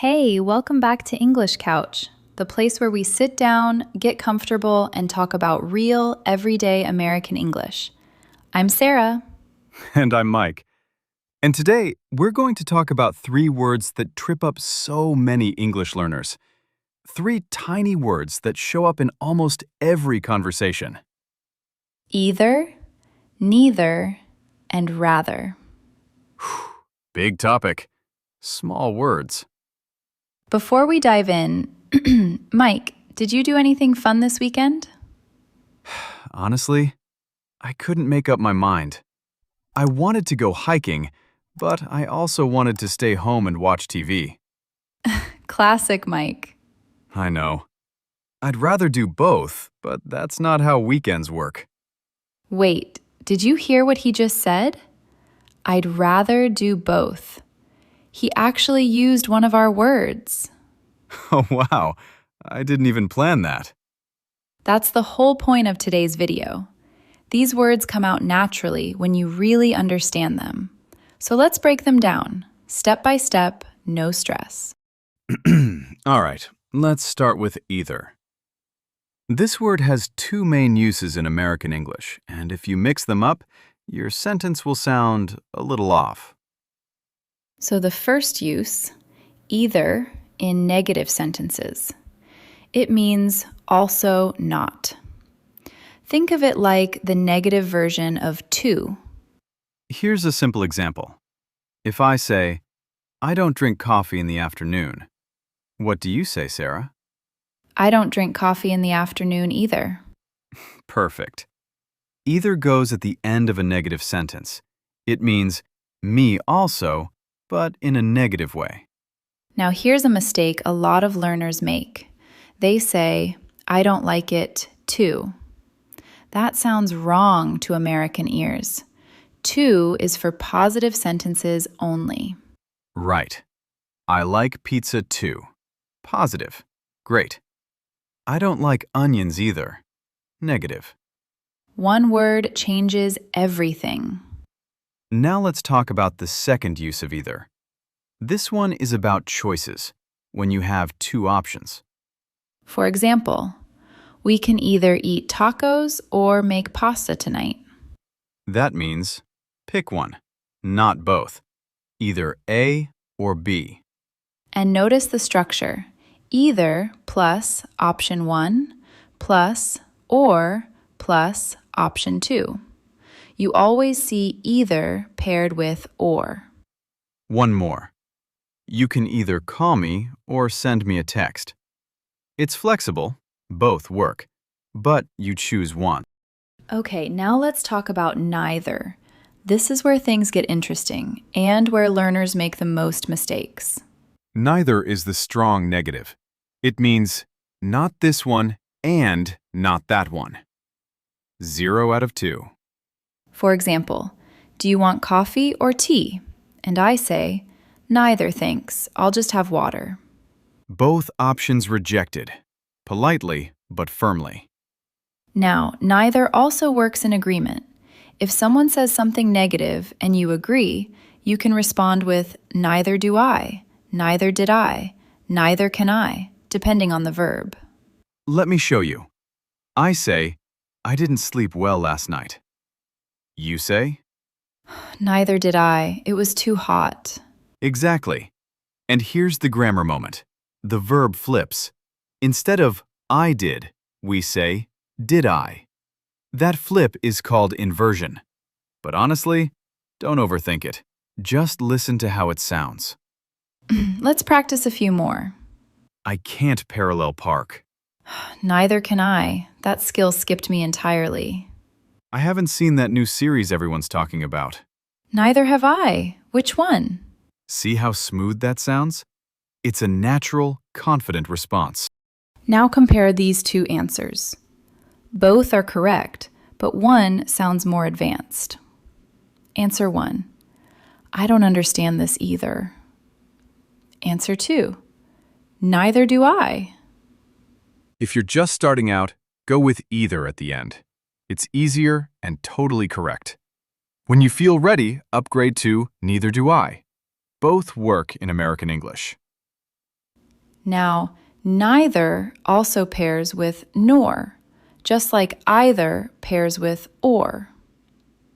Hey, welcome back to English Couch, the place where we sit down, get comfortable, and talk about real, everyday American English. I'm Sarah. And I'm Mike. And today, we're going to talk about three words that trip up so many English learners. Three tiny words that show up in almost every conversation. Either, neither, and rather. Big topic. Small words. Before we dive in, Mike, did you do anything fun this weekend? Honestly, I couldn't make up my mind. I wanted to go hiking, but I also wanted to stay home and watch TV. Classic Mike. I know. I'd rather do both, but that's not how weekends work. Wait, did you hear what he just said? I'd rather do both. He actually used one of our words. Oh, wow. I didn't even plan that. That's the whole point of today's video. These words come out naturally when you really understand them. So let's break them down, step by step, no stress. All right, let's start with either. This word has two main uses in American English, and if you mix them up, your sentence will sound a little off. So the first use, either, in negative sentences. It means also not. Think of it like the negative version of to. Here's a simple example. If I say, I don't drink coffee in the afternoon, what do you say, Sarah? I don't drink coffee in the afternoon either. Perfect. Either goes at the end of a negative sentence. It means me also, but in a negative way. Now here's a mistake a lot of learners make. They say, I don't like it too. That sounds wrong to American ears. To is for positive sentences only. Right. I like pizza too. Positive. Great. I don't like onions either. Negative. One word changes everything. Now let's talk about the second use of either. This one is about choices, when you have two options. For example, we can either eat tacos or make pasta tonight. That means pick one, not both. Either A or B. And notice the structure. Either plus option 1 plus or plus option 2. You always see either paired with or. One more. You can either call me or send me a text. It's flexible, both work, but you choose one. Okay, now let's talk about neither. This is where things get interesting and where learners make the most mistakes. Neither is the strong negative. It means not this one and not that one. 0 out of 2. For example, do you want coffee or tea? And I say, neither thanks, I'll just have water. Both options rejected. Politely, but firmly. Now, neither also works in agreement. If someone says something negative and you agree, you can respond with, neither do I, neither did I, neither can I, depending on the verb. Let me show you. I say, I didn't sleep well last night. You say? Neither did I, it was too hot. Exactly. And here's the grammar moment. The verb flips. Instead of I did, we say, did I. That flip is called inversion. But honestly, don't overthink it. Just listen to how it sounds. Let's practice a few more. I can't parallel park. Neither can I. That skill skipped me entirely. I haven't seen that new series everyone's talking about. Neither have I. Which one? See how smooth that sounds? It's a natural, confident response. Now compare these two answers. Both are correct, but one sounds more advanced. Answer 1. I don't understand this either. Answer 2. Neither do I. If you're just starting out, go with either at the end. It's easier and totally correct. When you feel ready, upgrade to neither do I. Both work in American English. Now, neither also pairs with nor, just like either pairs with or.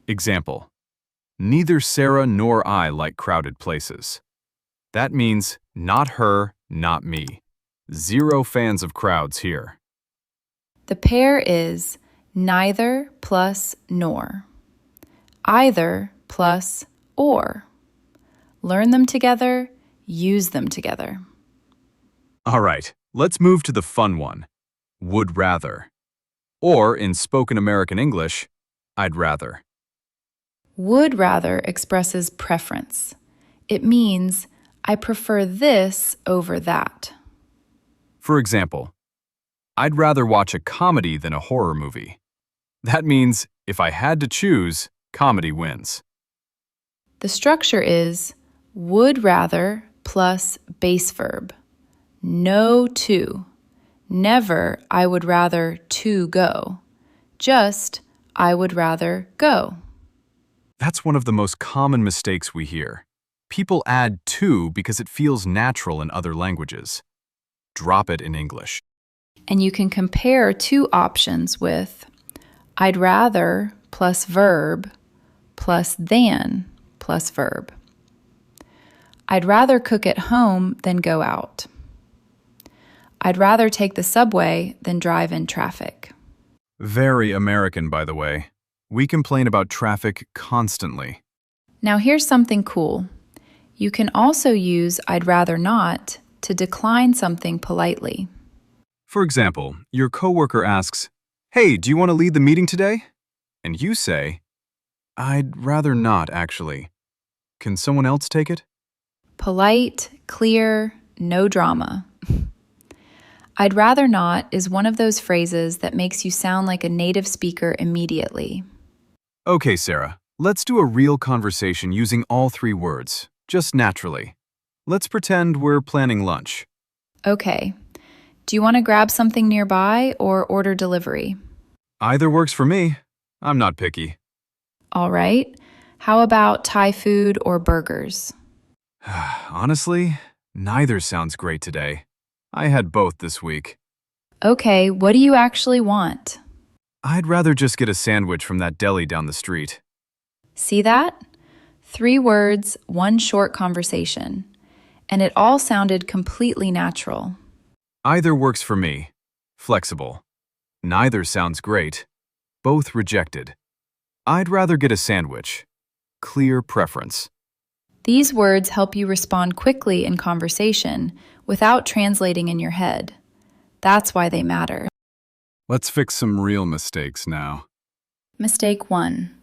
Example: neither Sarah nor I like crowded places. That means not her, not me. Zero fans of crowds here. The pair is neither plus nor, either plus or. Learn them together, use them together. All right, let's move to the fun one. Would rather. Or in spoken American English, I'd rather. Would rather expresses preference. It means I prefer this over that. For example, I'd rather watch a comedy than a horror movie. That means if I had to choose, comedy wins. The structure is would rather plus base verb. No to. Never I would rather to go. Just I would rather go. That's one of the most common mistakes we hear. People add to because it feels natural in other languages. Drop it in English. And you can compare two options with I'd rather plus verb plus than plus verb. I'd rather cook at home than go out. I'd rather take the subway than drive in traffic. Very American, by the way. We complain about traffic constantly. Now here's something cool. You can also use I'd rather not to decline something politely. For example, your coworker asks, "Hey, do you want to lead the meeting today?" And you say, "I'd rather not, actually. Can someone else take it?" Polite, clear, no drama. I'd rather not is one of those phrases that makes you sound like a native speaker immediately. Okay, Sarah, let's do a real conversation using all three words, just naturally. Let's pretend we're planning lunch. Okay. Do you want to grab something nearby or order delivery? Either works for me. I'm not picky. All right. How about Thai food or burgers? Honestly, neither sounds great today. I had both this week. Okay, what do you actually want? I'd rather just get a sandwich from that deli down the street. See that? 3 words, 1 short conversation. And it all sounded completely natural. Either works for me. Flexible. Neither sounds great. Both rejected. I'd rather get a sandwich. Clear preference. These words help you respond quickly in conversation without translating in your head. That's why they matter. Let's fix some real mistakes now. Mistake 1.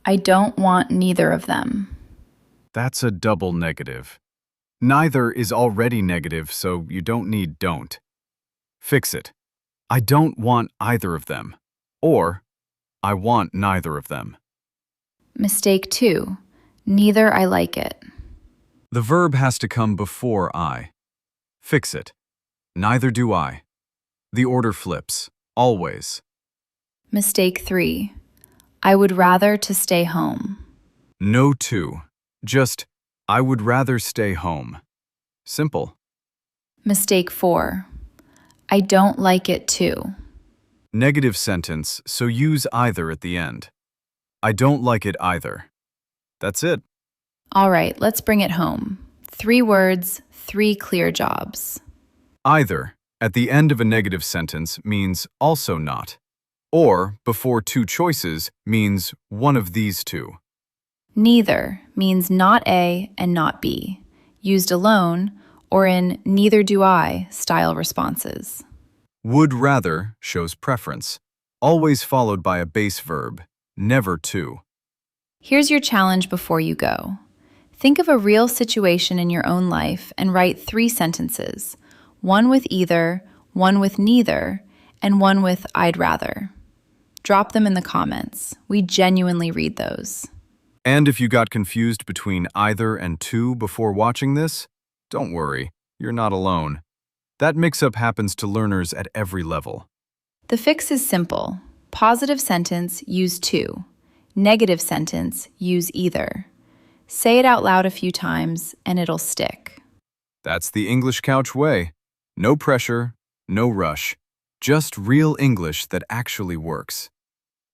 I don't want neither of them. That's a double negative. Neither is already negative, so you don't need don't. Fix it. I don't want either of them. Or, I want neither of them. Mistake 2. Neither I like it. The verb has to come before I. Fix it. Neither do I. The order flips. Always. Mistake 3. I would rather to stay home. No to. Just, I would rather stay home. Simple. Mistake 4. I don't like it too. Negative sentence, so use either at the end. I don't like it either. That's it. All right, let's bring it home. 3 words, 3 clear jobs. Either, at the end of a negative sentence, means also not. Or, before 2 choices, means one of these 2. Neither means not A and not B, used alone or in neither do I style responses. Would rather shows preference, always followed by a base verb, never to. Here's your challenge before you go. Think of a real situation in your own life and write 3 sentences, one with either, one with neither, and one with I'd rather. Drop them in the comments. We genuinely read those. And if you got confused between either and to before watching this, don't worry, you're not alone. That mix-up happens to learners at every level. The fix is simple. Positive sentence, use to. Negative sentence, use either. Say it out loud a few times, and it'll stick. That's the English Couch way. No pressure, no rush, just real English that actually works.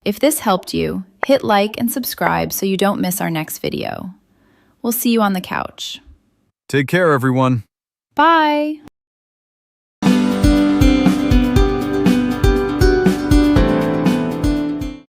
If this helped you, hit like and subscribe so you don't miss our next video. We'll see you on the couch. Take care, everyone. Bye!